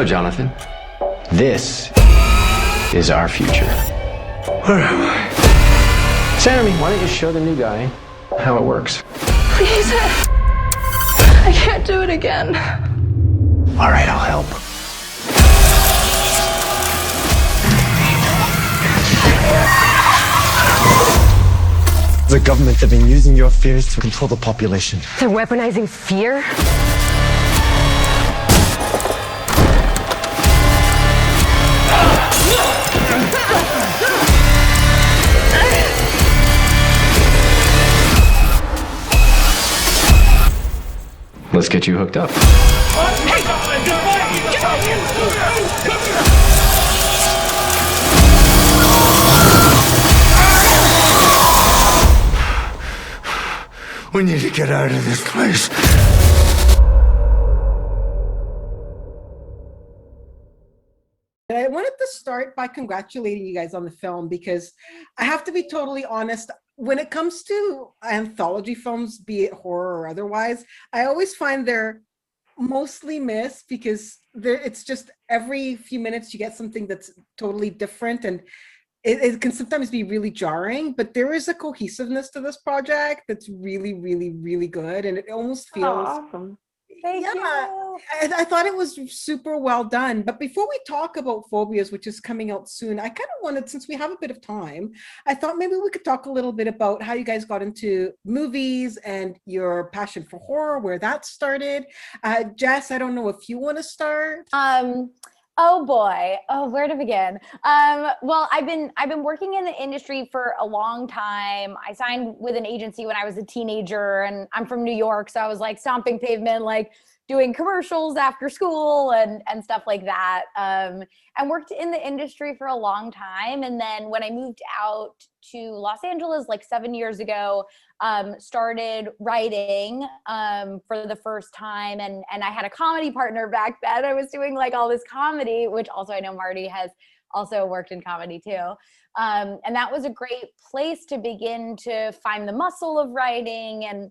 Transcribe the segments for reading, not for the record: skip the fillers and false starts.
Hello, Jonathan. This is our future. Where am I? Sammy, why don't you show the new guy how it works? Please. I can't do it again. All right, I'll help. The government have been using your fears to control the population. They're weaponizing fear? Let's get you hooked up. We need to get out of this place. I wanted to start by congratulating you guys on the film, because I have to be totally honest, when it comes to anthology films, be it horror or otherwise, I always find they're mostly missed, because it's just every few minutes you get something that's totally different, and it can sometimes be really jarring, but there is a cohesiveness to this project that's really, really, really good, and it almost feels awesome. Thank you. I thought it was super well done. But before we talk about Phobias, which is coming out soon, I kind of wanted, since we have a bit of time, I thought maybe we could talk a little bit about how you guys got into movies and your passion for horror, where that started. Jess, I don't know if you want to start. Oh boy. Oh, where to begin? Well, I've been working in the industry for a long time. I signed with an agency when I was a teenager, and I'm from New York, so I was like stomping pavement, like doing commercials after school and stuff like that. And worked in the industry for a long time. And then when I moved out to Los Angeles like 7 years ago, started writing for the first time. And I had a comedy partner back then. I was doing like all this comedy, which also I know Marty has also worked in comedy too. And that was a great place to begin to find the muscle of writing and,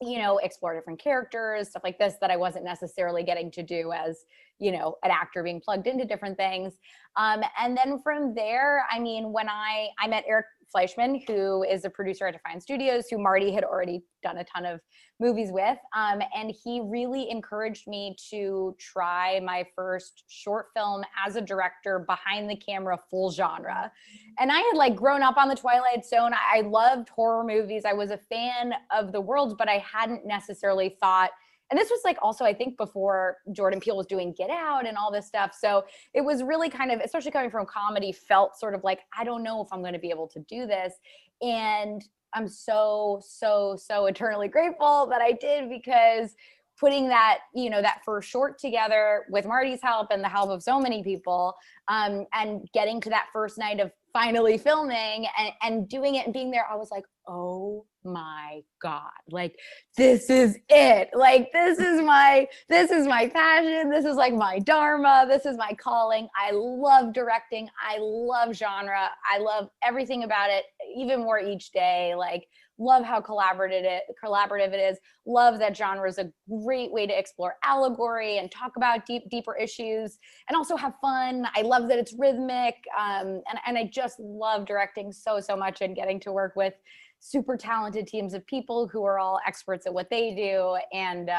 you know, explore different characters, stuff like this that I wasn't necessarily getting to do as, you know, an actor being plugged into different things. And then from there, I mean, when I met Eric Fleischman, who is a producer at Defiant Studios, who Marty had already done a ton of movies with. And he really encouraged me to try my first short film as a director, behind the camera, full genre. And I had like grown up on the Twilight Zone. I loved horror movies. I was a fan of the world, but I hadn't necessarily thought, and this was like also, I think, before Jordan Peele was doing Get Out and all this stuff. So it was really kind of, especially coming from comedy, felt sort of like, I don't know if I'm going to be able to do this. And I'm so, so, so eternally grateful that I did, because putting that, you know, that first short together with Marty's help and the help of so many people, and getting to that first night of finally filming and doing it and being there, I was like, oh my God, like, this is it. Like, this is my passion. This is like my dharma. This is my calling. I love directing. I love genre. I love everything about it, even more each day. Like, love how collaborative it is. Love that genre is a great way to explore allegory and talk about deeper issues, and also have fun. I love that it's rhythmic. And I just love directing so much, and getting to work with super talented teams of people who are all experts at what they do, and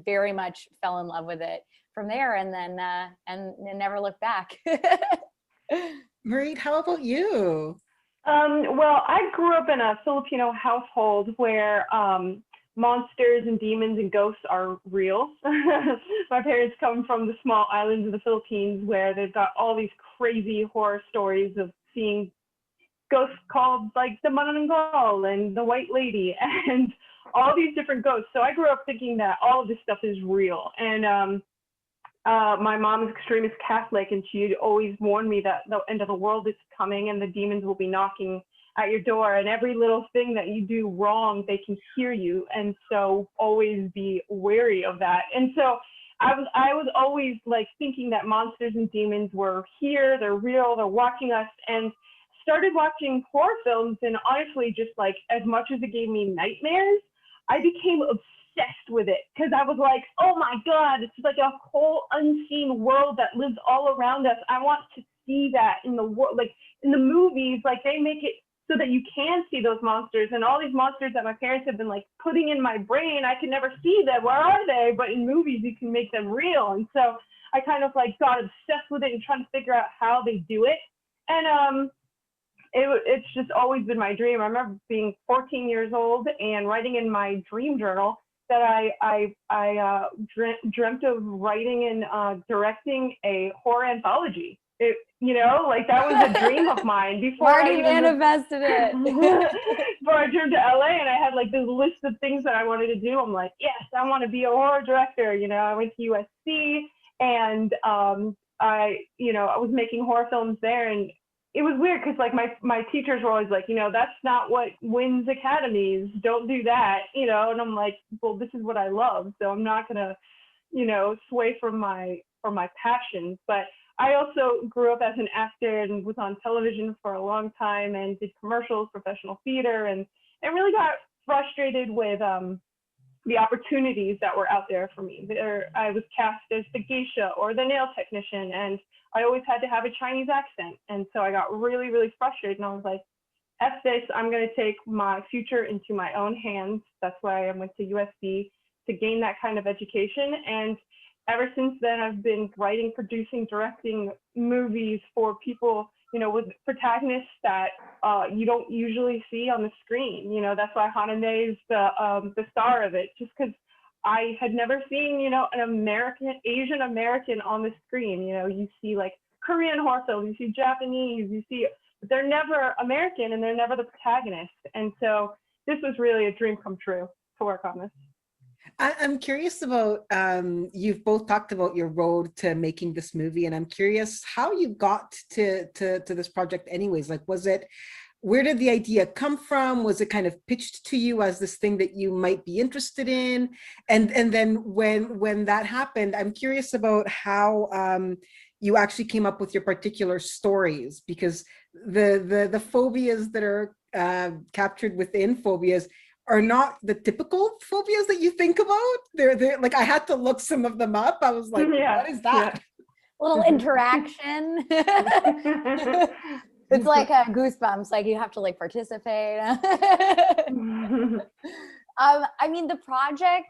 very much fell in love with it from there, and then never looked back. Maritte, how about you? Well, I grew up in a Filipino household where monsters and demons and ghosts are real. My parents come from the small islands of the Philippines, where they've got all these crazy horror stories of seeing ghosts called like the Manananggal and the White Lady and all these different ghosts. So I grew up thinking that all of this stuff is real. And my mom is extremist Catholic, and she'd always warn me that the end of the world is coming and the demons will be knocking at your door, and every little thing that you do wrong, they can hear you. And so always be wary of that. And so I was always like thinking that monsters and demons were here, they're real, they're watching us, and started watching horror films. And honestly, just like as much as it gave me nightmares, I became obsessed with it because I was like, oh my God, it's like a whole unseen world that lives all around us. I want to see that in the world, like in the movies, like they make it so that you can see those monsters, and all these monsters that my parents have been like putting in my brain, I can never see them. Where are they? But in movies, you can make them real. And so I kind of like got obsessed with it and trying to figure out how they do it. And it's just always been my dream. I remember being 14 years old and writing in my dream journal that I dreamt of writing and directing a horror anthology. Like that was a dream of mine before Marty manifested it. Before I drove to LA and I had like this list of things that I wanted to do. I'm like, yes, I want to be a horror director. I went to USC and I was making horror films there, and it was weird because like my teachers were always like, that's not what wins academies. Don't do that, and I'm like, well, this is what I love, so I'm not gonna, sway from my passions. But I also grew up as an actor and was on television for a long time and did commercials, professional theater, and really got frustrated with the opportunities that were out there for me. I was cast as the geisha or the nail technician, and I always had to have a Chinese accent. And so I got really, really frustrated, and I was like, F this, I'm gonna take my future into my own hands. That's why I went to USC, to gain that kind of education. And ever since then, I've been writing, producing, directing movies for people, with protagonists that you don't usually see on the screen. That's why Hanane is the star of it, just because I had never seen, an Asian American on the screen. You see like Korean horror films, you see Japanese, but they're never American and they're never the protagonist. And so this was really a dream come true to work on this. I'm curious about, you've both talked about your road to making this movie, and I'm curious how you got to this project anyways. Like, where did the idea come from? Was it kind of pitched to you as this thing that you might be interested in? And then when that happened, I'm curious about how you actually came up with your particular stories, because the phobias that are captured within Phobias are not the typical phobias that you think about. They're like, I had to look some of them up. I was like, what is that? Little interaction. It's like a goosebumps, like you have to like participate. I mean, the project,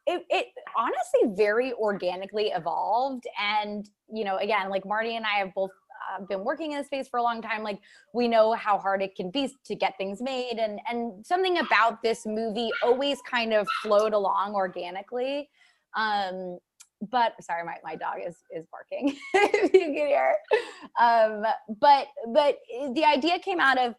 it honestly very organically evolved. And, again, like Marty and I have both been working in the space for a long time. Like, we know how hard it can be to get things made. And something about this movie always kind of flowed along organically. But sorry, my dog is barking, if you can hear. But the idea came out of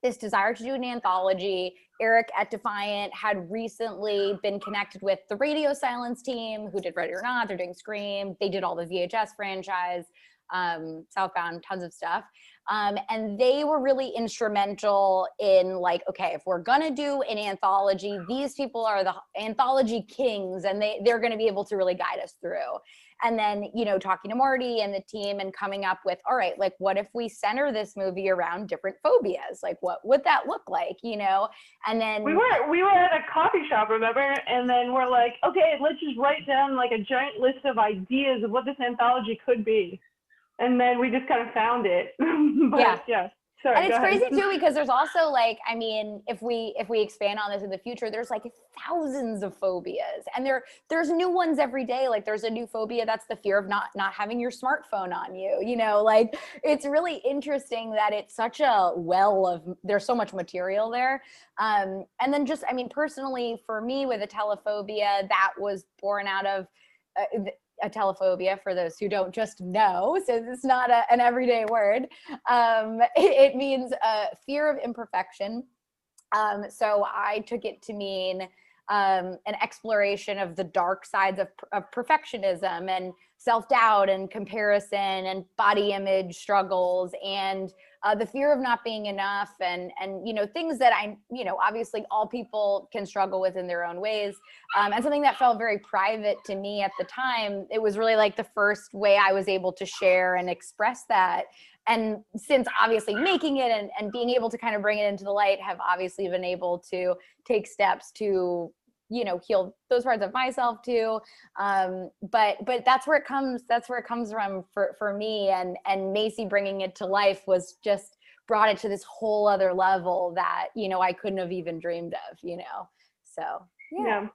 this desire to do an anthology. Eric at Defiant had recently been connected with the Radio Silence team, who did Ready or Not. They're doing Scream. They did all the VHS franchise, Southbound, tons of stuff. And they were really instrumental in like, okay, if we're gonna do an anthology, these people are the anthology kings, and they're gonna be able to really guide us through. And then, talking to Marty and the team and coming up with, all right, like, what if we center this movie around different phobias? Like, what would that look like, And then we were at a coffee shop, remember? And then we're like, okay, let's just write down like a giant list of ideas of what this anthology could be. And then we just kind of found it. But, yeah. Sorry, and it's crazy too, because there's also like, I mean, if we expand on this in the future, there's like thousands of phobias, and there's new ones every day. Like, there's a new phobia that's the fear of not having your smartphone on you. Like, it's really interesting that it's such a there's so much material there. And then just, I mean, personally for me with a telephobia, that was born out of a telephobia, for those who don't just know, so it's not an everyday word. It means fear of imperfection. So I took it to mean an exploration of the dark sides of perfectionism and self-doubt and comparison and body image struggles and the fear of not being enough and things that obviously all people can struggle with in their own ways, and something that felt very private to me at the time. It was really like the first way I was able to share and express that. And since obviously making it and being able to kind of bring it into the light, have obviously been able to take steps to heal those parts of myself too. But that's where it comes from for me, and Macy bringing it to life was just brought it to this whole other level that, I couldn't have even dreamed of, so yeah.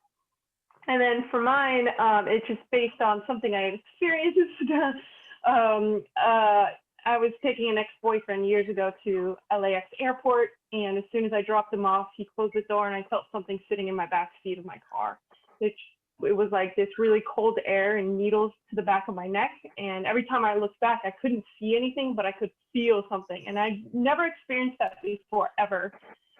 And then for mine, it's just based on something I had experienced. I was taking an ex-boyfriend years ago to LAX airport, and as soon as I dropped him off, he closed the door, and I felt something sitting in my back seat of my car. It was like this really cold air and needles to the back of my neck, and every time I looked back, I couldn't see anything, but I could feel something, and I never experienced that before, ever.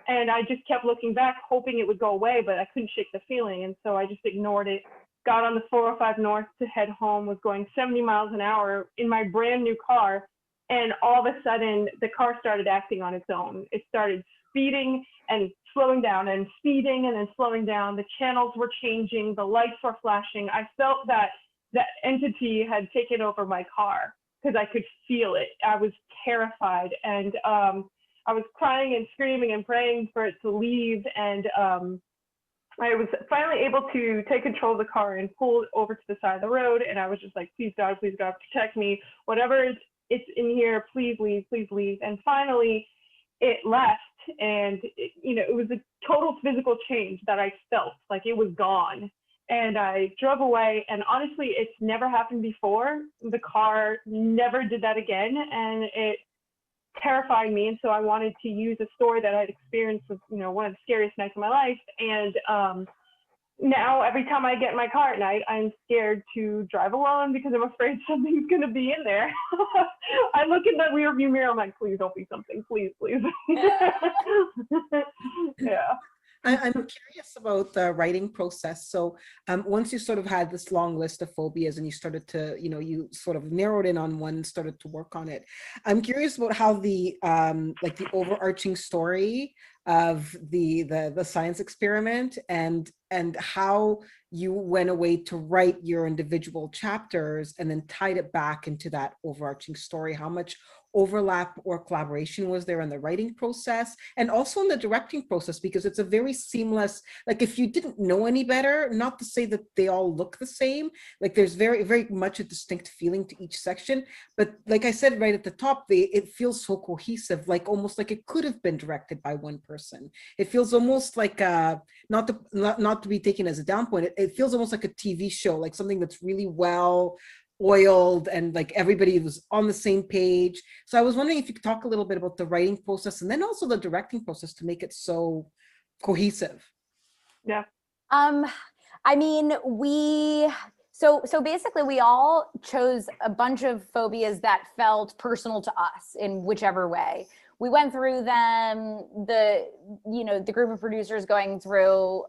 And I just kept looking back, hoping it would go away, but I couldn't shake the feeling, and so I just ignored it. Got on the 405 North to head home, was going 70 miles an hour in my brand new car, and all of a sudden, the car started acting on its own. It started speeding and slowing down, and speeding and then slowing down. The channels were changing, the lights were flashing. I felt that that entity had taken over my car because I could feel it. I was terrified, and I was crying and screaming and praying for it to leave, and I was finally able to take control of the car and pull it over to the side of the road, and I was just like, please God, protect me. Whatever it's in here, please leave, please leave. And finally, it left, and it was a total physical change that I felt, like it was gone. And I drove away, and honestly, it's never happened before. The car never did that again, and it terrified me. And so I wanted to use a story that I'd experienced with, one of the scariest nights of my life. And now every time I get in my car at night, I'm scared to drive alone because I'm afraid something's going to be in there. I look in the rearview mirror, I'm like, please don't be something, please. Yeah. I'm curious about the writing process. So once you sort of had this long list of phobias and you started to, you sort of narrowed in on one, started to work on it. I'm curious about how the overarching story of the science experiment and how you went away to write your individual chapters and then tied it back into that overarching story. How much overlap or collaboration was there in the writing process and also in the directing process, because it's a very seamless, like if you didn't know any better, not to say that they all look the same, like there's very, very much a distinct feeling to each section. But like I said right at the top, it feels so cohesive, like almost like it could have been directed by one person. It feels almost like not to be taken as a down point, it feels almost like a TV show, like something that's really well oiled and like everybody was on the same page. So I was wondering if you could talk a little bit about the writing process and then also the directing process to make it so cohesive. Yeah. I mean, so basically we all chose a bunch of phobias that felt personal to us in whichever way. We went through them, the group of producers going through,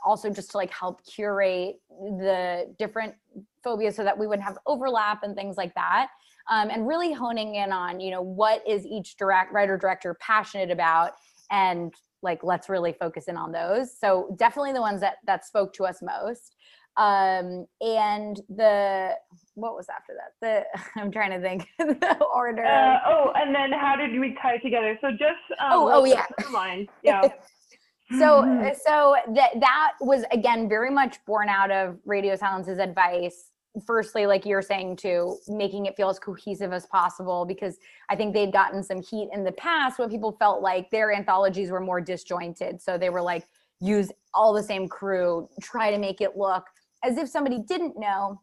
also just to like help curate the different phobias so that we wouldn't have overlap and things like that. And really honing in on, what is each writer director passionate about, and like, let's really focus in on those. So definitely the ones that spoke to us most. And what was after that? I'm trying to think the order. And then how did we tie it together? So just yeah. Line. Yeah. So that was again very much born out of Radio Silence's advice. Firstly, like you're saying too, making it feel as cohesive as possible, because I think they'd gotten some heat in the past when people felt like their anthologies were more disjointed. So they were like, use all the same crew, try to make it look as if somebody didn't know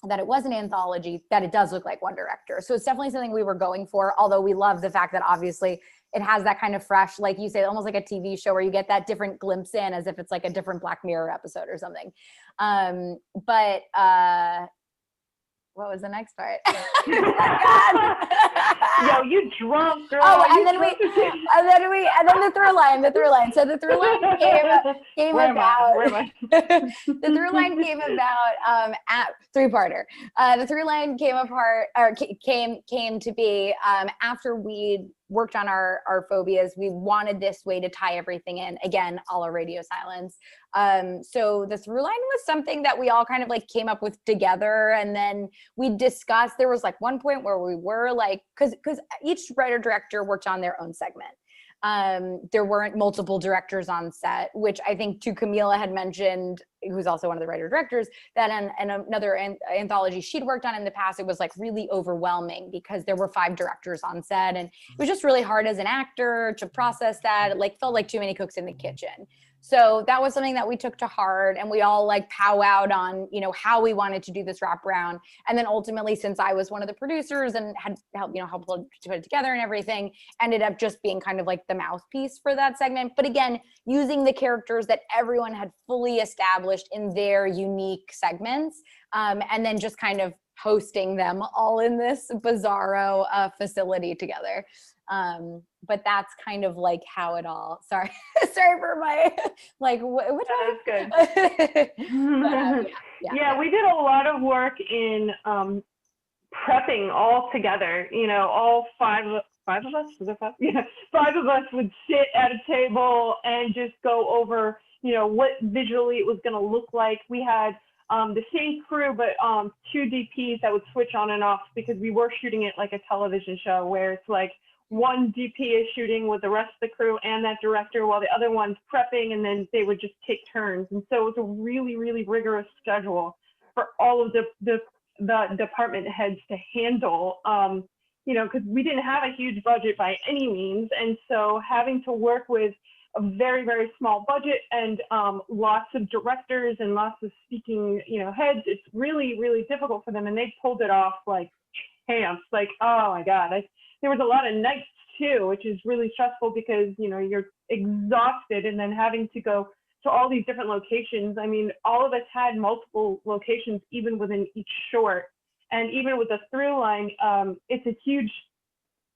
that it was an anthology, that it does look like one director. So it's definitely something we were going for, although we love the fact that obviously it has that kind of fresh, like you say, almost like a TV show where you get that different glimpse in as if it's like a different Black Mirror episode or something. But what was the next part? Yo, you drunk, girl. Oh, and then the through line. So the through line came about. The through line came about at three-parter. The through line came to be after we'd worked on our phobias. We wanted this way to tie everything in, again, a la Radio Silence. So the through line was something that we all kind of like came up with together, and then we discussed. There was like one point where we were like, because each writer director worked on their own segment. There weren't multiple directors on set, which I think too Camilla had mentioned, who's also one of the writer directors, that in another anthology she'd worked on in the past, it was like really overwhelming because there were 5 directors on set, and it was just really hard as an actor to process that. It like felt like too many cooks in the kitchen. So that was something that we took to heart, and we all like powwowed on, you know, how we wanted to do this wraparound. And then ultimately, since I was one of the producers and had helped to put it together and everything, ended up just being kind of like the mouthpiece for that segment. But again, using the characters that everyone had fully established in their unique segments, and then just kind of hosting them all in this bizarro facility together. But that's kind of like how it all, sorry for my, like, which That is good. Yeah, we did a lot of work in prepping all together, you know, all five of us, was it 5? Yeah, 5 of us would sit at a table and just go over, you know, what visually it was going to look like. We had the same crew, but 2 DPs that would switch on and off because we were shooting it like a television show where it's like, one DP is shooting with the rest of the crew and that director while the other one's prepping, and then they would just take turns. And so it was a really, really rigorous schedule for all of the department heads to handle, you know, because we didn't have a huge budget by any means. And so having to work with a very, very small budget and lots of directors and lots of speaking, you know, heads, it's really, really difficult for them. And they pulled it off like champs. Like, oh my God. There was a lot of nights too, which is really stressful because, you know, you're exhausted and then having to go to all these different locations. I mean, all of us had multiple locations, even within each short. And even with the through line, it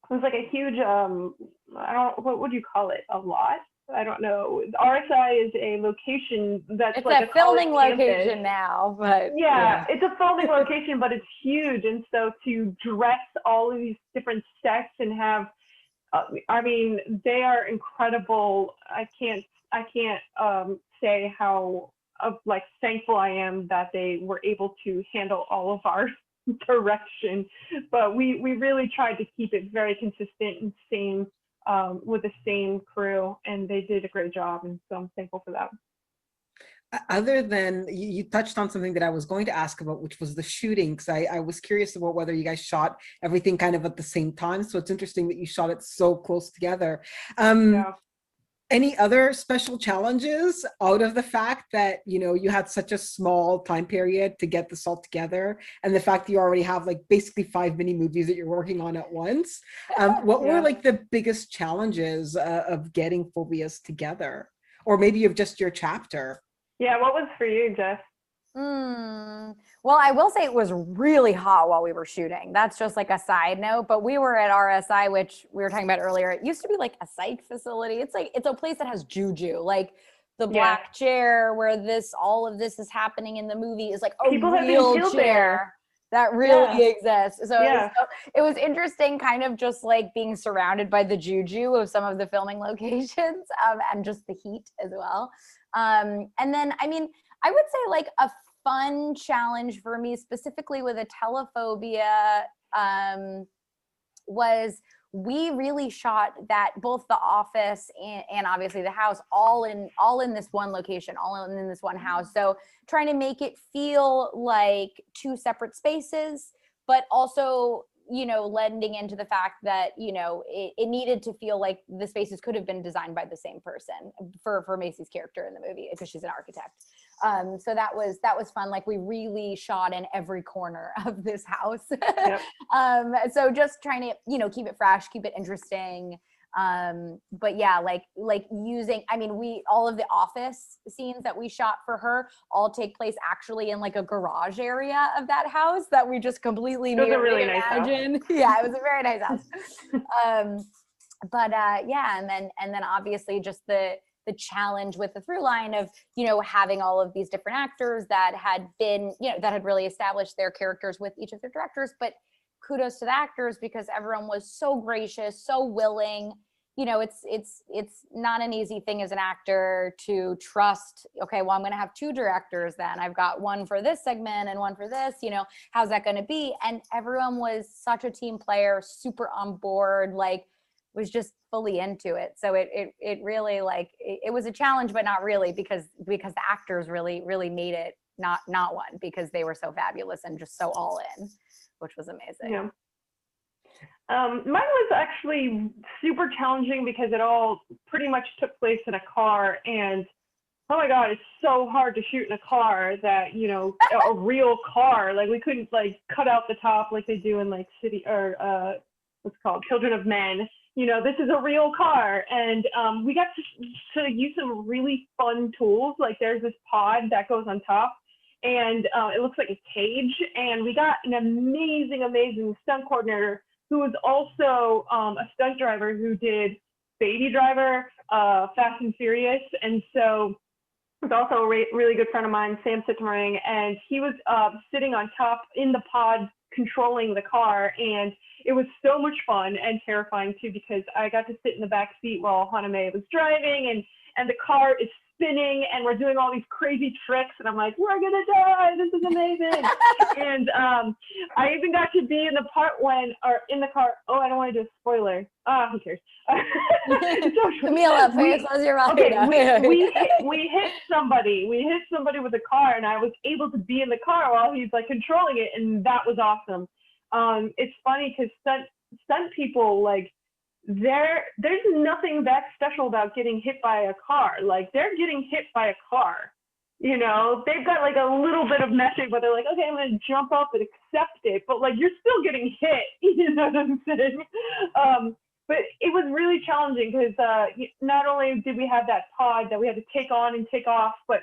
was like a huge, what would you call it? A lot? I don't know. RSI is a location that's it's like a filming location campus now, but yeah, it's a filming location, but it's huge. And so to dress all of these different sets and have, I mean, they are incredible. I can't say how like thankful I am that they were able to handle all of our direction, but we really tried to keep it very consistent and same, with the same crew, and they did a great job, and so I'm thankful for that. Other than, you touched on something that I was going to ask about, which was the shooting, because I was curious about whether you guys shot everything kind of at the same time. So it's interesting that you shot it so close together. Yeah. Any other special challenges out of the fact that, you know, you had such a small time period to get this all together, and the fact that you already have like basically 5 mini movies that you're working on at once? What were like the biggest challenges of getting Phobias together, or maybe of just your chapter? Yeah, what was for you, Jess? Well, I will say it was really hot while we were shooting. That's just like a side note, but we were at RSI, which we were talking about earlier. It used to be like a psych facility. It's like, it's a place that has juju, like the black chair where all of this is happening in the movie is like a People have been real killed chair that really exists. So it was interesting kind of just like being surrounded by the juju of some of the filming locations, and just the heat as well. And then, I mean, I would say like a fun challenge for me specifically with a telephobia was we really shot that both the office and obviously the house all in this one location, all in this one house. So trying to make it feel like 2 separate spaces, but also, you know, lending into the fact that, you know, it needed to feel like the spaces could have been designed by the same person for Macy's character in the movie, because she's an architect. So that was fun. Like we really shot in every corner of this house. Yep. So just trying to, you know, keep it fresh, keep it interesting. But yeah, like using, I mean, all of the office scenes that we shot for her all take place actually in like a garage area of that house that we just completely really nice imagine. Yeah, it was a very nice house. Yeah, and then obviously just the challenge with the through line of, you know, having all of these different actors that had been, you know, that had really established their characters with each of their directors, but kudos to the actors because everyone was so gracious, so willing. You know, it's not an easy thing as an actor to trust, okay, well, I'm going to have 2 directors then. I've got one for this segment and one for this, you know, how's that going to be? And everyone was such a team player, super on board, like was just fully into it. So it really like, it was a challenge, but not really, because the actors really made it not one, because they were so fabulous and just so all in, which was amazing. Yeah. Mine was actually super challenging because it all pretty much took place in a car, and oh my God, it's so hard to shoot in a car that, you know, a real car, like we couldn't like cut out the top like they do in like City or what's it called, Children of Men. You know, this is a real car. And we got to use some really fun tools. Like there's this pod that goes on top, and it looks like a cage. And we got an amazing stunt coordinator who was also a stunt driver who did Baby Driver, Fast and Furious. And so was also a really good friend of mine, Sam Sittemering, and he was sitting on top in the pod controlling the car, and it was so much fun and terrifying too, because I got to sit in the back seat while Haname was driving, and the car is spinning and we're doing all these crazy tricks, and I'm like, we're gonna die, this is amazing. And I even got to be in the part in the car, oh, I don't want to do a spoiler, who cares. Camilla, please close your mouth. Okay, we hit somebody with a car, and I was able to be in the car while he's like controlling it, and that was awesome. It's funny because stunt people, like, there's nothing that special about getting hit by a car. Like, they're getting hit by a car, you know, they've got like a little bit of meshing, but they're like, okay, I'm gonna jump up and accept it, but like you're still getting hit, you know what I'm saying? But it was really challenging because not only did we have that pod that we had to take on and take off, but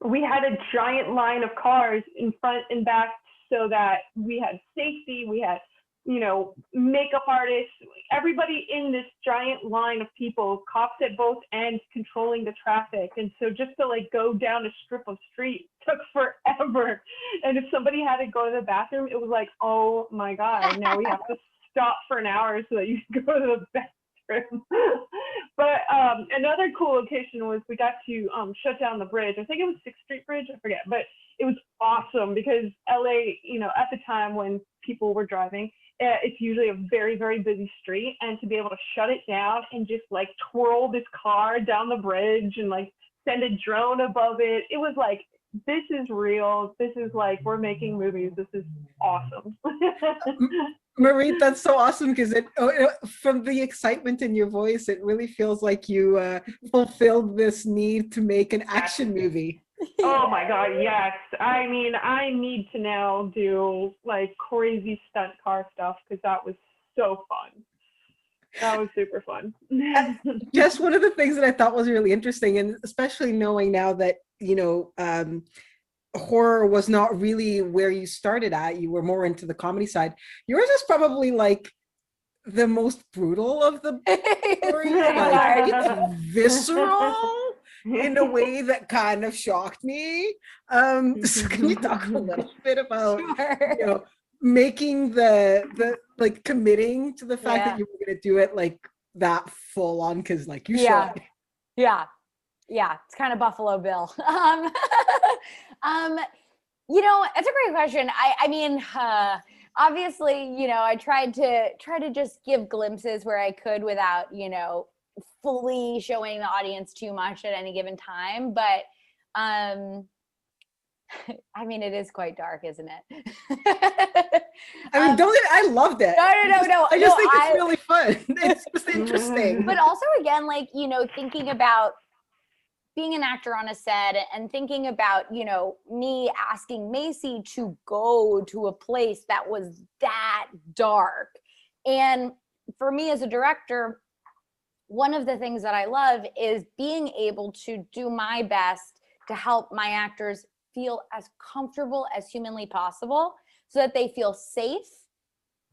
we had a giant line of cars in front and back, so that we had safety, we had, you know, makeup artists, everybody in this giant line of people, cops at both ends controlling the traffic. And so just to like go down a strip of street took forever. And if somebody had to go to the bathroom, it was like, oh my God, now we have to stop for an hour so that you can go to the bathroom. But another cool location was we got to shut down the bridge. I think it was 6th Street Bridge, I forget, but it was awesome because LA, you know, at the time when people were driving, it's usually a very, very busy street, and to be able to shut it down and just like twirl this car down the bridge and like send a drone above it, it was like, this is real. This is like, we're making movies. This is awesome. Maritte, that's so awesome, because from the excitement in your voice, it really feels like you fulfilled this need to make an action movie. Oh my God, yes. I mean, I need to now do like crazy stunt car stuff, because that was so fun. That was super fun. Just one of the things that I thought was really interesting, and especially knowing now that, you know, horror was not really where you started at, you were more into the comedy side. Yours is probably like the most brutal of the stories. Like, it's visceral in a way that kind of shocked me. So can you talk a little bit about, you know, making the like committing to the fact that you were going to do it like that full on, because like you should. Yeah, it's kind of Buffalo Bill. You know, it's a great question. I mean, obviously, you know, I tried to just give glimpses where I could without, you know, fully showing the audience too much at any given time. But I mean, it is quite dark, isn't it? I mean, I loved it. No. I just think it's really fun. It's just interesting. But also, again, like, you know, thinking about being an actor on a set and thinking about, you know, me asking Macy to go to a place that was that dark. And for me as a director, one of the things that I love is being able to do my best to help my actors feel as comfortable as humanly possible, so that they feel safe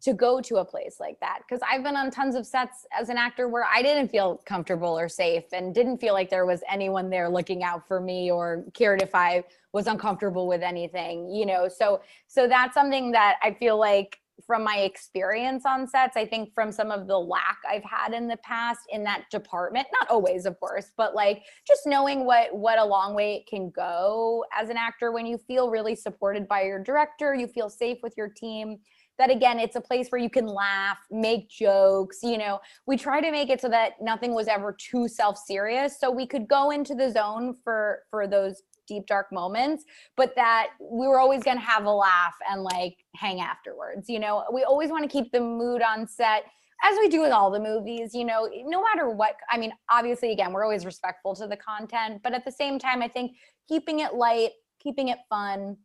to go to a place like that. Because I've been on tons of sets as an actor where I didn't feel comfortable or safe, and didn't feel like there was anyone there looking out for me or cared if I was uncomfortable with anything, you know. So that's something that I feel like, from my experience on sets, I think from some of the lack I've had in the past in that department, not always, of course, but like just knowing what a long way it can go as an actor when you feel really supported by your director, you feel safe with your team. that again, it's a place where you can laugh, make jokes, you know. We try to make it so that nothing was ever too self-serious, so we could go into the zone for those deep dark moments, but that we were always going to have a laugh and like hang afterwards. You know, we always want to keep the mood on set, as we do with all the movies, you know, no matter what. I mean, obviously, again, we're always respectful to the content, but at the same time, I think keeping it light, keeping it fun,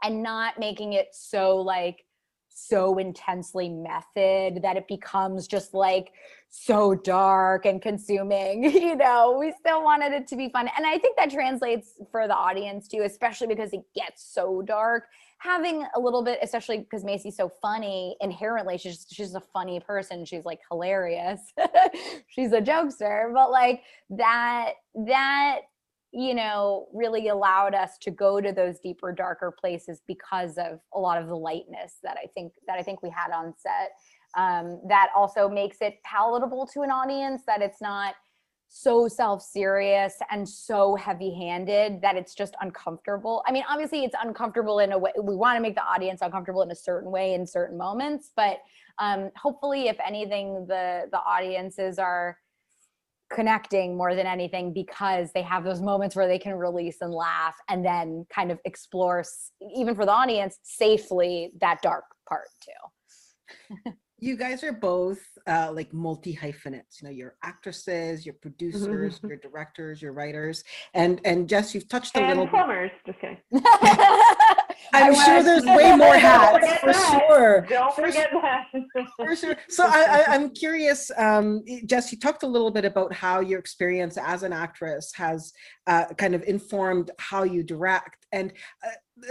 and not making it so intensely method that it becomes just like so dark and consuming. You know, we still wanted it to be fun. And I think that translates for the audience too, especially because it gets so dark. Having a little bit, especially because Macy's so funny inherently, she's a funny person. She's like hilarious. She's a jokester, but like that, you know, really allowed us to go to those deeper, darker places because of a lot of the lightness that I think we had on set. That also makes it palatable to an audience, that it's not so self-serious and so heavy-handed that it's just uncomfortable. I mean, obviously it's uncomfortable in a way. We want to make the audience uncomfortable in a certain way in certain moments, but hopefully, if anything, the audiences are connecting more than anything because they have those moments where they can release and laugh and then kind of explore, even for the audience, safely that dark part too. You guys are both like multi-hyphenates. You know, you're actresses, you're producers, you're directors, you're writers, and Jess, you've touched a little. And plumbers. Just kidding. I'm sure there's way more hats for sure. Don't forget that. For sure. So I'm curious, Jess, you talked a little bit about how your experience as an actress has kind of informed how you direct. And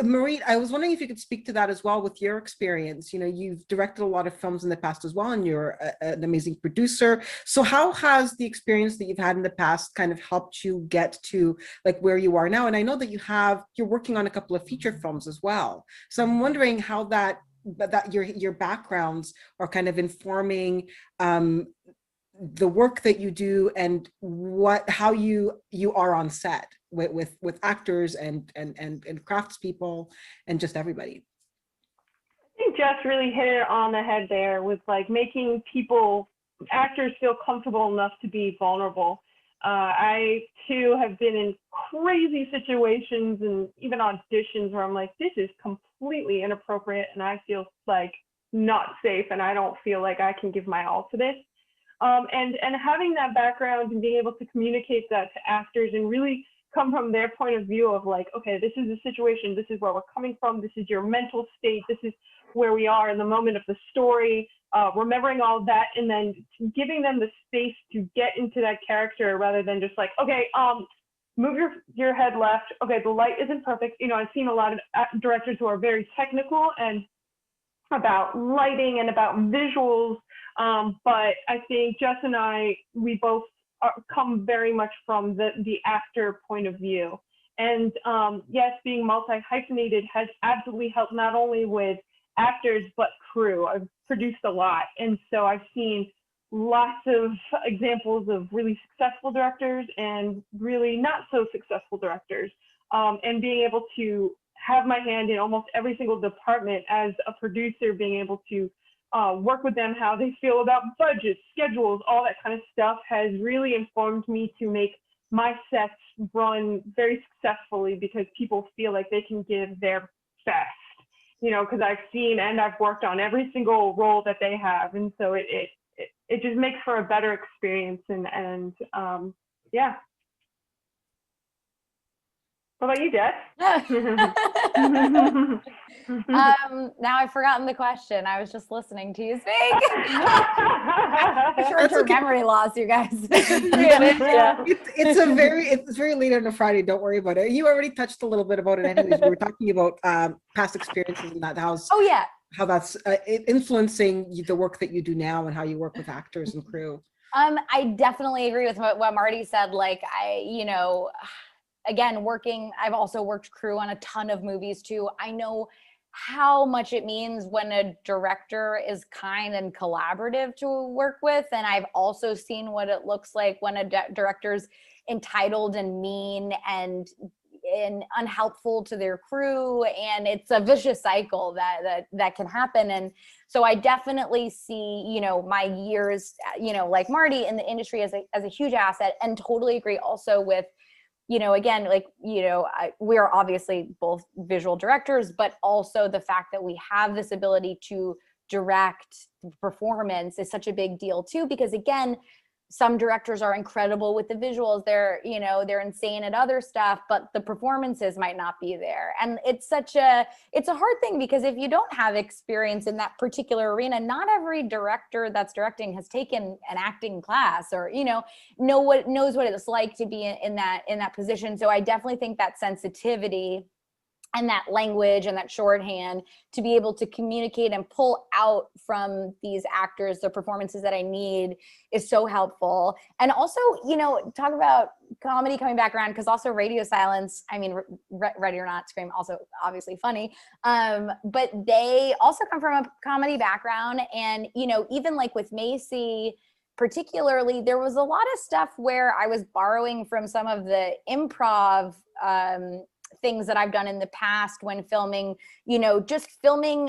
Maritte, I was wondering if you could speak to that as well with your experience. You know, you've directed a lot of films in the past as well, and you're an amazing producer. So how has the experience that you've had in the past kind of helped you get to like where you are now? And I know that you're working on a couple of feature films as well. So I'm wondering how that your backgrounds are kind of informing the work that you do and how you are on set with actors and craftspeople and just everybody. I think Jess really hit it on the head there with like making actors feel comfortable enough to be vulnerable. I too have been in crazy situations and even auditions where I'm like, this is completely inappropriate and I feel like not safe and I don't feel like I can give my all to this. And having that background and being able to communicate that to actors and really come from their point of view of like, okay, this is the situation, this is where we're coming from, this is your mental state, this is where we are in the moment of the story, remembering all that, and then giving them the space to get into that character rather than just like, okay, move your head left, okay, the light isn't perfect. You know, I've seen a lot of directors who are very technical and about lighting and about visuals, but I think Jess and I, we both come very much from the actor point of view. And yes, being multi-hyphenated has absolutely helped not only with actors, but crew. I've produced a lot. And so I've seen lots of examples of really successful directors and really not so successful directors. And being able to have my hand in almost every single department as a producer, being able to work with them, how they feel about budgets, schedules, all that kind of stuff has really informed me to make my sets run very successfully because people feel like they can give their best, you know, because I've seen and I've worked on every single role that they have. And so it just makes for a better experience. And yeah. What about you, Jess? Now I've forgotten the question. I was just listening to you speak. Short-term memory loss, you guys. It's very late on a Friday. Don't worry about it. You already touched a little bit about it. Anyways, we were talking about past experiences in that house. Oh yeah. How that's influencing the work that you do now and how you work with actors and crew. I definitely agree with what Marty said. Like again, I've also worked crew on a ton of movies too. I know how much it means when a director is kind and collaborative to work with. And I've also seen what it looks like when a director's entitled and mean and unhelpful to their crew, and it's a vicious cycle that can happen. And so I definitely see, you know, my years, you know, like Marty in the industry as a huge asset, and totally agree also with, you know, again, like, you know, we are obviously both visual directors, but also the fact that we have this ability to direct performance is such a big deal too, because again, some directors are incredible with the visuals, they're, you know, they're insane at other stuff, but the performances might not be there. And it's a hard thing, because if you don't have experience in that particular arena, not every director that's directing has taken an acting class, or, you know knows what it's like to be in that position. So I definitely think that sensitivity and that language and that shorthand to be able to communicate and pull out from these actors the performances that I need is so helpful. And also, you know, talk about comedy coming back around, because also Radio Silence, I mean, Ready or Not, Scream, also obviously funny, but they also come from a comedy background. And, you know, even like with Macy, particularly, there was a lot of stuff where I was borrowing from some of the improv things that I've done in the past when filming, you know, just filming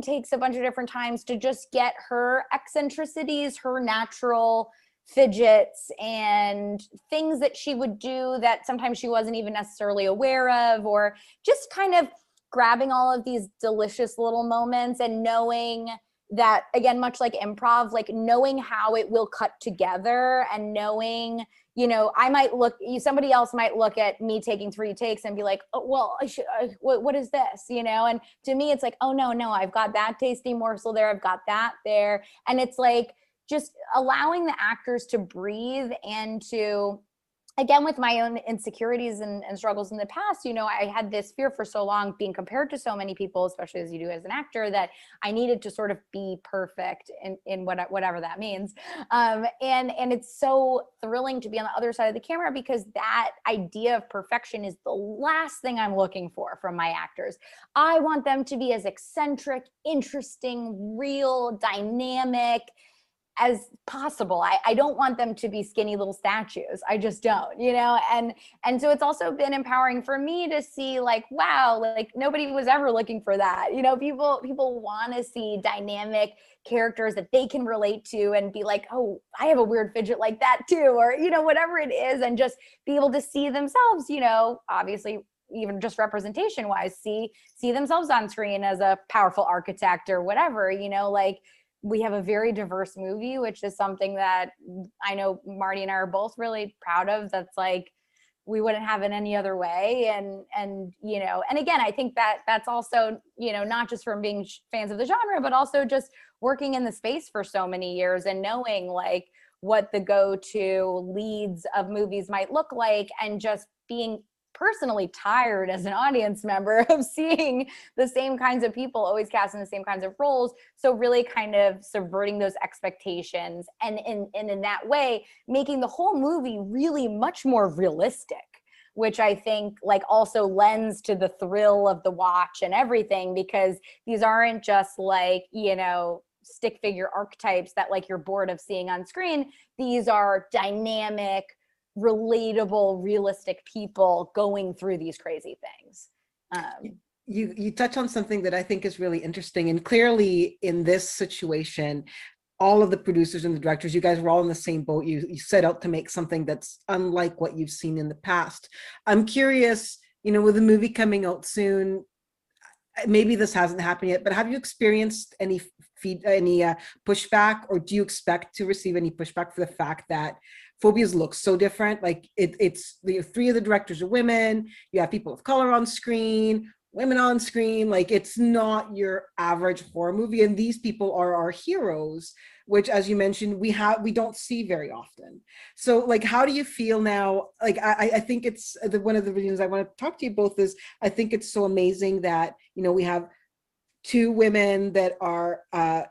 takes a bunch of different times to just get her eccentricities, her natural fidgets and things that she would do that sometimes she wasn't even necessarily aware of, or just kind of grabbing all of these delicious little moments and knowing that, again, much like improv, like knowing how it will cut together, and knowing, you know, somebody else might look at me taking 3 takes and be like, oh, well, what is this, you know? And to me, it's like, oh, no, I've got that tasty morsel there, I've got that there. And it's like, just allowing the actors to breathe and to, again, with my own insecurities and struggles in the past, you know, I had this fear for so long being compared to so many people, especially as you do as an actor, that I needed to sort of be perfect in whatever that means. And it's so thrilling to be on the other side of the camera, because that idea of perfection is the last thing I'm looking for from my actors. I want them to be as eccentric, interesting, real, dynamic as possible. I don't want them to be skinny little statues. I just don't, you know? And so it's also been empowering for me to see, like, wow, like nobody was ever looking for that. You know, people want to see dynamic characters that they can relate to and be like, oh, I have a weird fidget like that too, or, you know, whatever it is, and just be able to see themselves, you know, obviously, even just representation wise, see themselves on screen as a powerful architect or whatever, you know, like, we have a very diverse movie, which is something that I know Marty and I are both really proud of. That's like, we wouldn't have it any other way. And, you know, and again, I think that that's also, you know, not just from being fans of the genre, but also just working in the space for so many years and knowing like what the go-to leads of movies might look like, and just being personally tired as an audience member of seeing the same kinds of people always cast in the same kinds of roles. So really kind of subverting those expectations, and in that way, making the whole movie really much more realistic, which I think like also lends to the thrill of the watch and everything, because these aren't just like, you know, stick figure archetypes that like you're bored of seeing on screen. These are dynamic, relatable, realistic people going through these crazy things. You touch on something that I think is really interesting, and clearly in this situation, all of the producers and the directors, you guys were all in the same boat. You set out to make something that's unlike what you've seen in the past. I'm curious, you know, with the movie coming out soon, maybe this hasn't happened yet, but have you experienced any pushback, or do you expect to receive any pushback for the fact that Phobias looks so different? Like it's the 3 of the directors are women, you have people of color on screen, women on screen, like it's not your average horror movie, and these people are our heroes, which, as you mentioned, we don't see very often. So like, how do you feel now? Like I think it's one of the reasons I want to talk to you both is I think it's so amazing that, you know, we have 2 women that are,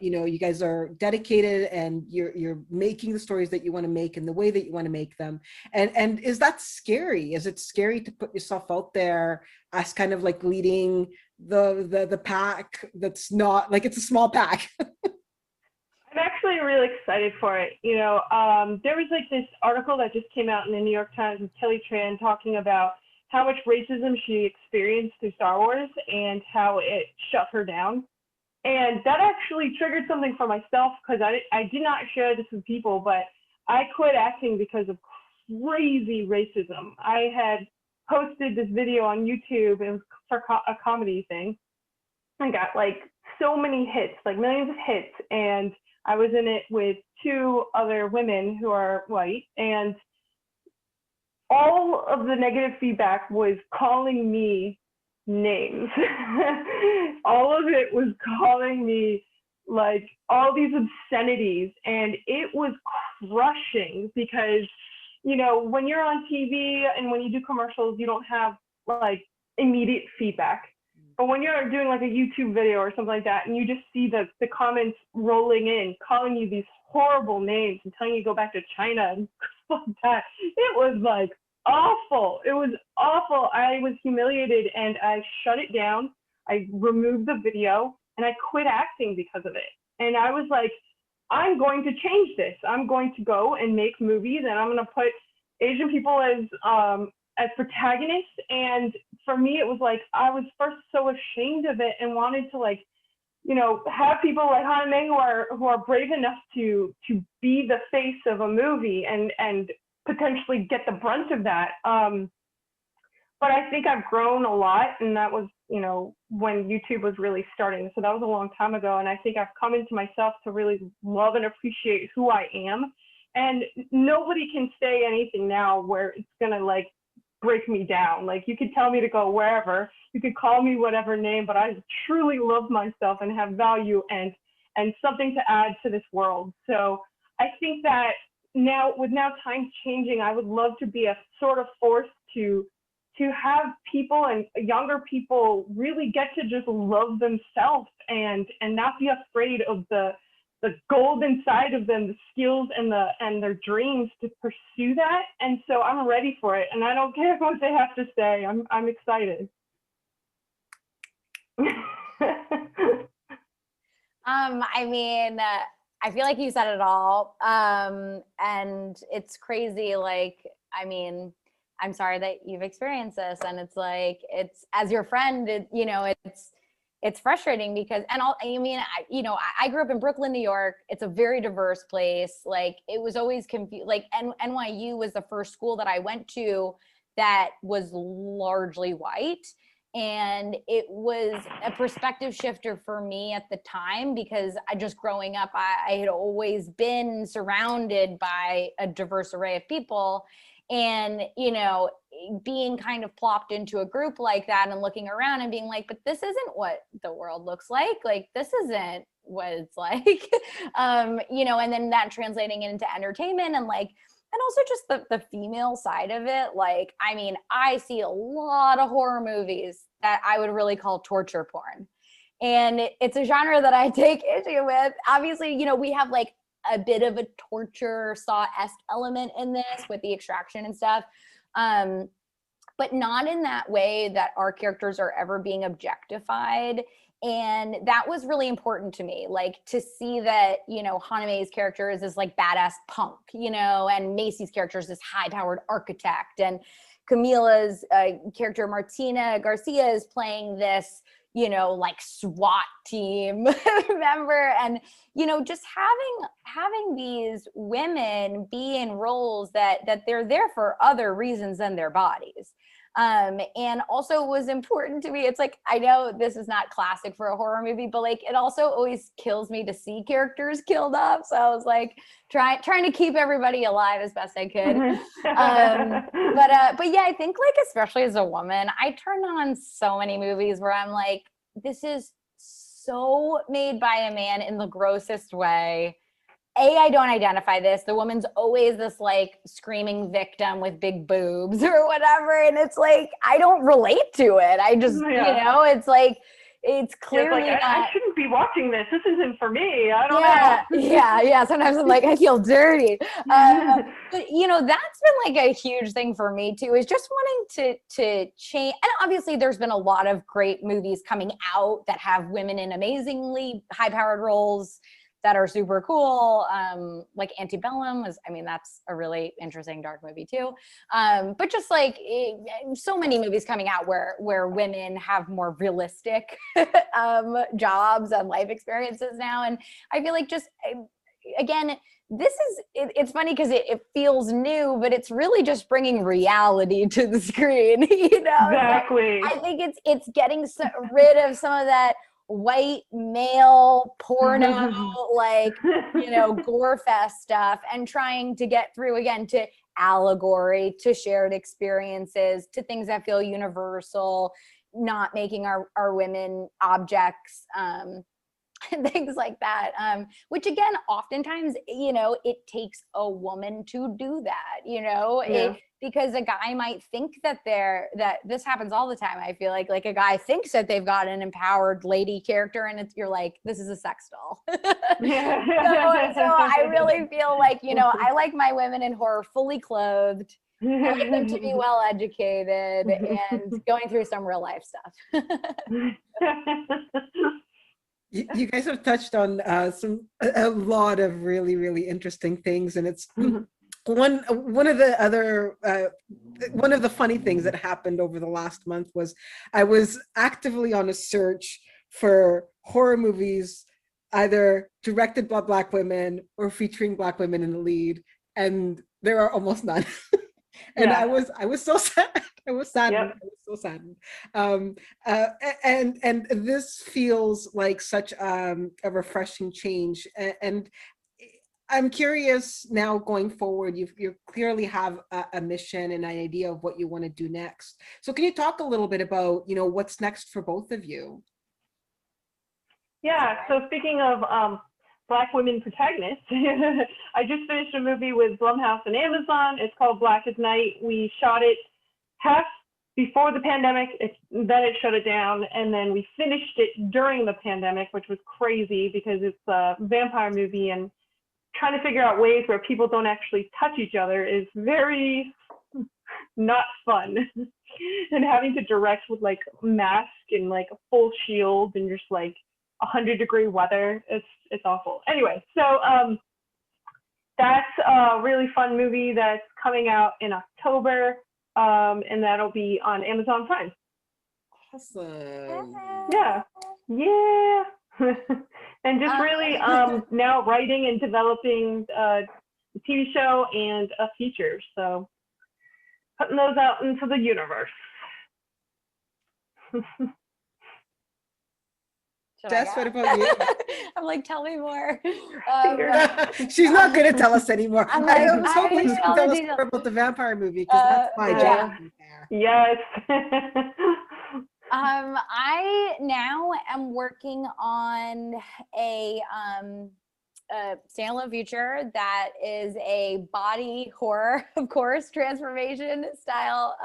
you know, you guys are dedicated, and you're making the stories that you want to make in the way that you want to make them. And is that scary? Is it scary to put yourself out there as kind of like leading the pack that's not like, it's a small pack? I'm actually really excited for it. You know, there was like this article that just came out in the New York Times with Kelly Tran talking about how much racism she experienced through Star Wars and how it shut her down. And that actually triggered something for myself, because I did not share this with people, but I quit acting because of crazy racism. I had posted this video on YouTube, it was for a comedy thing. I got like so many hits, like millions of hits, and I was in it with 2 other women who are white, and all of the negative feedback was calling me names. All of it was calling me like all these obscenities, and it was crushing because, you know, when you're on TV and when you do commercials, you don't have like immediate feedback. But when you're doing like a YouTube video or something like that, and you just see the comments rolling in, calling you these horrible names and telling you to go back to China and stuff like that, it was like awful. It was awful. I was humiliated, and I shut it down. I removed the video, and I quit acting because of it. And I was like, I'm going to change this. I'm going to go and make movies, and I'm going to put Asian people as protagonists. And for me, it was like, I was first so ashamed of it and wanted to, like, you know, have people like Hoffmann who are brave enough to be the face of a movie and potentially get the brunt of that. But I think I've grown a lot, and that was, you know, when YouTube was really starting. So that was a long time ago. And I think I've come into myself to really love and appreciate who I am. And nobody can say anything now where it's gonna like break me down. Like, you could tell me to go wherever, you could call me whatever name, but I truly love myself and have value and something to add to this world. So I think that now, with now times changing, I would love to be a sort of force to have people and younger people really get to just love themselves and not be afraid of the gold inside of them, the skills and their dreams to pursue that. And so I'm ready for it, and I don't care what they have to say. I'm excited. I mean, I feel like you said it all. And it's crazy. Like, I mean, I'm sorry that you've experienced this, and it's like, it's, as your friend, you know, it's frustrating because, and I grew up in Brooklyn, New York. It's a very diverse place. Like, it was always confused. Like, NYU was the first school that I went to that was largely white. And it was a perspective shifter for me at the time, because I just growing up, I had always been surrounded by a diverse array of people. And, you know, being kind of plopped into a group like that and looking around and being like, but this isn't what the world looks like. Like, this isn't what it's like, you know, and then that translating into entertainment and like, and also just the female side of it. Like, I mean, I see a lot of horror movies that I would really call torture porn. And it's a genre that I take issue with. Obviously, you know, we have like a bit of a torture Saw-esque element in this with the extraction and stuff. But not in that way that our characters are ever being objectified. And that was really important to me, like to see that, you know, Haname's character is this like badass punk, you know, and Macy's character is this high-powered architect, and Camilla's character Martina Garcia is playing this, you know, like SWAT team member. And, you know, just having these women be in roles that they're there for other reasons than their bodies. And also it was important to me. It's like, I know this is not classic for a horror movie, but like, it also always kills me to see characters killed off. So I was like, trying to keep everybody alive as best I could. But yeah, I think like, especially as a woman, I turned on so many movies where I'm like, this is so made by a man in the grossest way. I don't identify this. The woman's always this like screaming victim with big boobs or whatever. And it's like, I don't relate to it. I just, you know, it's like, it's clearly like, I shouldn't be watching this. This isn't for me. I don't know. Yeah. Sometimes I'm like, I feel dirty. But you know, that's been like a huge thing for me too, is just wanting to change. And obviously there's been a lot of great movies coming out that have women in amazingly high-powered roles that are super cool. Like Antebellum was, I mean, that's a really interesting dark movie too. But just like so many movies coming out where women have more realistic jobs and life experiences now. And I feel like just, again, it's funny because it feels new, but it's really just bringing reality to the screen, you know? Exactly. So I think it's getting rid of some of that white male porno, like, you know, gore fest stuff, and trying to get through again to allegory, to shared experiences, to things that feel universal, not making our women objects, and things like that, which again, oftentimes, you know, it takes a woman to do that, you know, because a guy might think that this happens all the time. I feel like a guy thinks that they've got an empowered lady character, and you're like, this is a sex doll. So I really feel like, you know, I like my women in horror fully clothed. I like them to be well educated and going through some real life stuff. You guys have touched on a lot of really, really interesting things, and it's one of the funny things that happened over the last month was I was actively on a search for horror movies either directed by Black women or featuring Black women in the lead, and there are almost none. And I was so sad. I was saddened. I was so saddened. And this feels like such a refreshing change. And I'm curious now going forward, you clearly have a mission and an idea of what you want to do next. So can you talk a little bit about, you know, what's next for both of you? Yeah, so speaking of Black women protagonists, I just finished a movie with Blumhouse and Amazon. It's called Black as Night. We shot it half before the pandemic, then it shut it down, and then we finished it during the pandemic, which was crazy because it's a vampire movie, and trying to figure out ways where people don't actually touch each other is very not fun. And having to direct with like mask and like a full shield and just like 100-degree weather, it's awful. Anyway, so that's a really fun movie that's coming out in October, and that'll be on Amazon Prime. Awesome. Yeah. And just really now writing and developing a TV show and a feature. So putting those out into the universe. Jess, what about you? I'm like, tell me more. She's not going to tell us anymore. I'm I like, was hoping she'd tell us more about the vampire movie because that's my jam. Yes. I now am working on a standalone feature that is a body horror, of course, transformation style,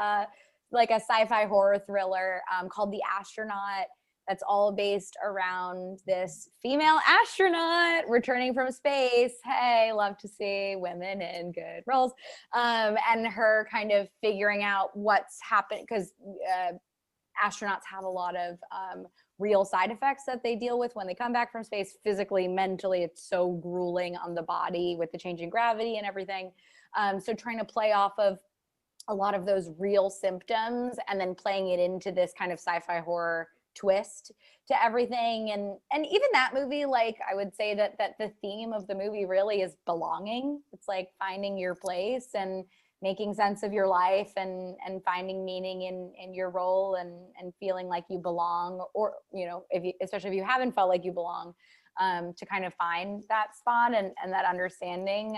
like a sci-fi horror thriller called The Astronaut. That's all based around this female astronaut returning from space. Hey, love to see women in good roles. And her kind of figuring out what's happened, because astronauts have a lot of real side effects that they deal with when they come back from space, physically, mentally. It's so grueling on the body with the changing gravity and everything. So trying to play off of a lot of those real symptoms and then playing it into this kind of sci-fi horror twist to everything. And even that movie, like, I would say that the theme of the movie really is belonging. It's like finding your place and making sense of your life and finding meaning in your role and feeling like you belong, or, you know, especially if you haven't felt like you belong, to kind of find that spot and that understanding.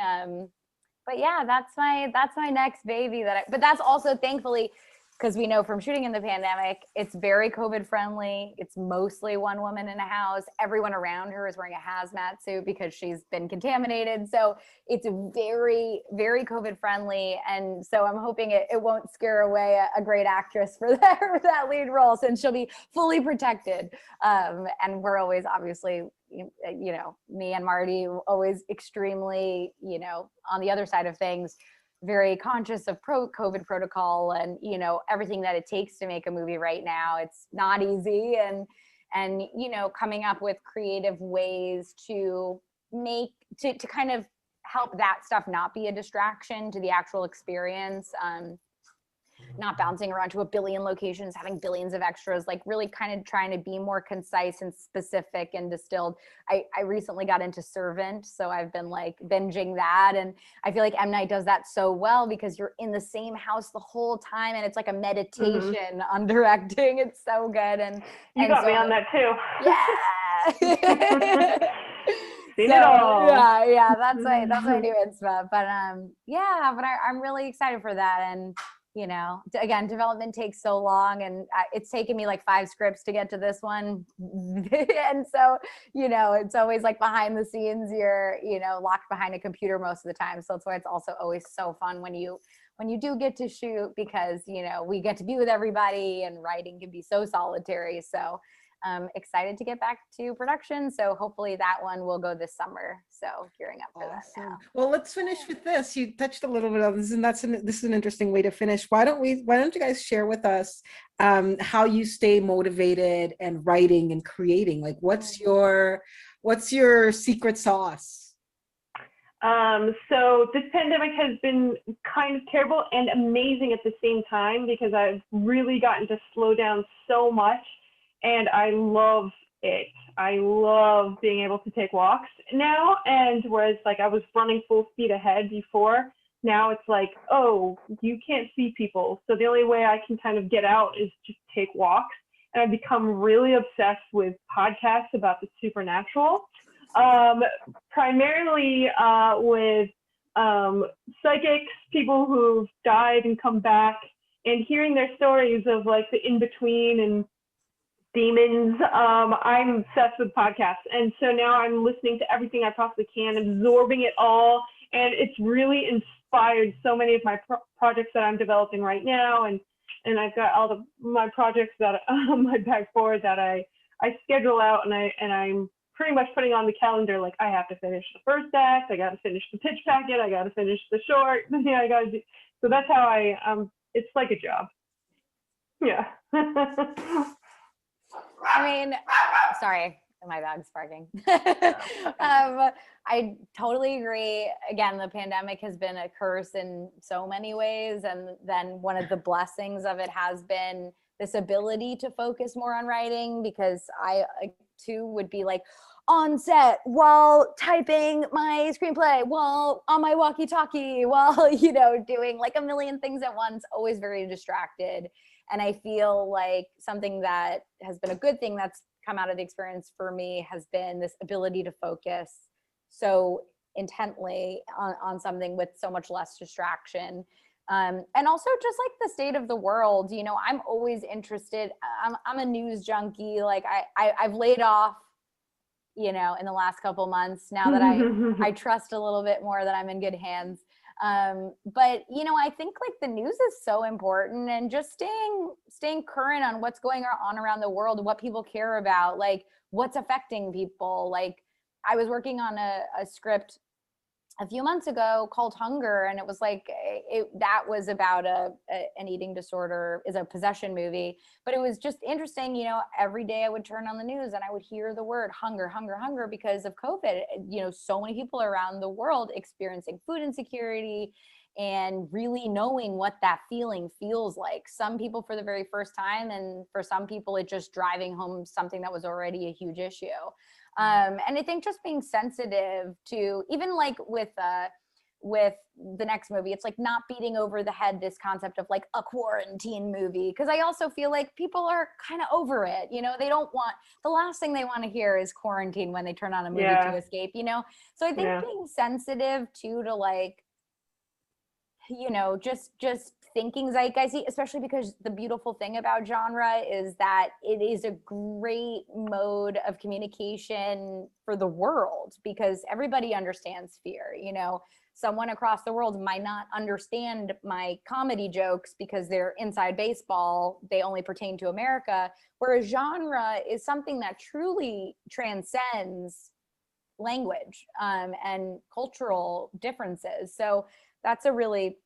But yeah, that's my next baby but that's also, thankfully, because we know from shooting in the pandemic, it's very COVID friendly. It's mostly one woman in a house. Everyone around her is wearing a hazmat suit because she's been contaminated. So it's very, very COVID friendly. And so I'm hoping it won't scare away a great actress for that lead role, since she'll be fully protected. And we're always, obviously, you know, me and Marty, always extremely, you know, on the other side of things, very conscious of COVID protocol and, you know, everything that it takes to make a movie right now. It's not easy, and you know, coming up with creative ways to to kind of help that stuff not be a distraction to the actual experience. Not bouncing around to a billion locations, having billions of extras, like really kind of trying to be more concise and specific and distilled. I recently got into Servant, so I've been like binging that. And I feel like M. Night does that so well because you're in the same house the whole time and it's like a meditation on directing. It's so good. And you got me on that too. Yeah. Seen it all. Yeah, that's my new inspo. But I'm really excited for that. And you know, again, development takes so long, and it's taken me like 5 scripts to get to this one. And so, you know, it's always like behind the scenes, you're, you know, locked behind a computer most of the time. So that's why it's also always so fun when you do get to shoot, because, you know, we get to be with everybody and writing can be so solitary. So excited to get back to production. So hopefully that one will go this summer. So gearing up for that now. Well, let's finish with this. You touched a little bit on this, and this is an interesting way to finish. Why don't you guys share with us how you stay motivated and writing and creating? Like, what's your secret sauce? So this pandemic has been kind of terrible and amazing at the same time, because I've really gotten to slow down so much. And I love it. I love being able to take walks now. And whereas like I was running full speed ahead before, now it's like, oh, you can't see people. So the only way I can kind of get out is just take walks. And I've become really obsessed with podcasts about the supernatural, primarily with psychics, people who've died and come back, and hearing their stories of like the in-between and demons. I'm obsessed with podcasts, and so now I'm listening to everything I possibly can, absorbing it all, and it's really inspired so many of my projects that I'm developing right now, and I've got all my projects that on my back forward that I schedule out, and I'm pretty much putting on the calendar, like I have to finish the first act, I got to finish the pitch packet, I got to finish the short, yeah, I got to do. So that's how it's like a job. Yeah. I mean, sorry, my dog's barking. I totally agree. Again, the pandemic has been a curse in so many ways. And then one of the blessings of it has been this ability to focus more on writing, because I too would be like on set while typing my screenplay, while on my walkie-talkie, while, you know, doing like a million things at once, always very distracted. And I feel like something that has been a good thing that's come out of the experience for me has been this ability to focus so intently on something with so much less distraction. And also just like the state of the world, you know, I'm always interested. I'm a news junkie. Like I've laid off, you know, in the last couple months, now that I trust a little bit more that I'm in good hands. But, you know, I think like the news is so important, and just staying current on what's going on around the world, what people care about, like what's affecting people. Like I was working on a script a few months ago called Hunger, and it was like that was about an eating disorder, is a possession movie, but it was just interesting. You know, every day I would turn on the news and I would hear the word hunger, hunger, hunger, because of COVID. You know, so many people around the world experiencing food insecurity and really knowing what that feeling feels like. Some people for the very first time, and for some people it just driving home something that was already a huge issue. And I think just being sensitive to, even like with the next movie, it's like not beating over the head this concept of like a quarantine movie, because I also feel like people are kind of over it. You know, they don't want, the last thing they want to hear is quarantine when they turn on a movie to escape, you know? So I think being sensitive too, to like, you know, just thinking zeitgeisty, especially because the beautiful thing about genre is that it is a great mode of communication for the world, because everybody understands fear. You know, someone across the world might not understand my comedy jokes because they're inside baseball, they only pertain to America, whereas genre is something that truly transcends language and cultural differences. So that's a really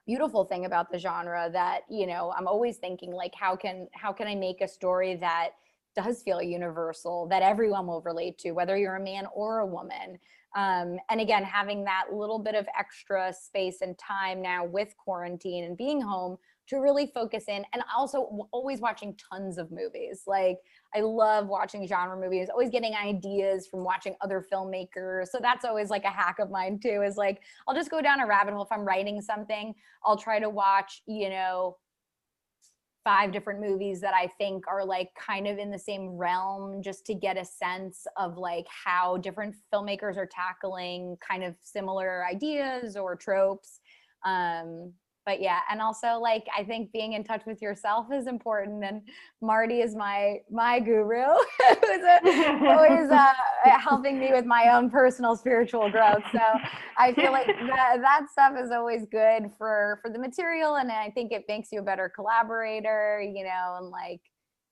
beautiful thing about the genre, that, you know, I'm always thinking like, how can I make a story that does feel universal, that everyone will relate to, whether you're a man or a woman. And again, having that little bit of extra space and time now with quarantine and being home to really focus in, and also always watching tons of movies. Like, I love watching genre movies, always getting ideas from watching other filmmakers. So that's always like a hack of mine too, is like, I'll just go down a rabbit hole. If I'm writing something, I'll try to watch, 5 different movies that I think are like kind of in the same realm, just to get a sense of like how different filmmakers are tackling kind of similar ideas or tropes. But yeah, and also like, I think being in touch with yourself is important. And Marty is my guru, who's always helping me with my own personal spiritual growth. So I feel like that stuff is always good for the material. And I think it makes you a better collaborator, and like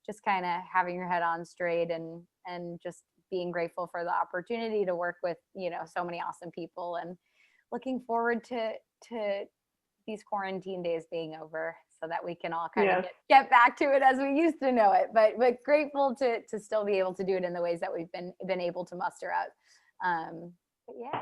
just kind of having your head on straight, and just being grateful for the opportunity to work with, so many awesome people, and looking forward to these quarantine days being over, so that we can all kind of get back to it as we used to know it. But grateful to still be able to do it in the ways that we've been able to muster out. But yeah.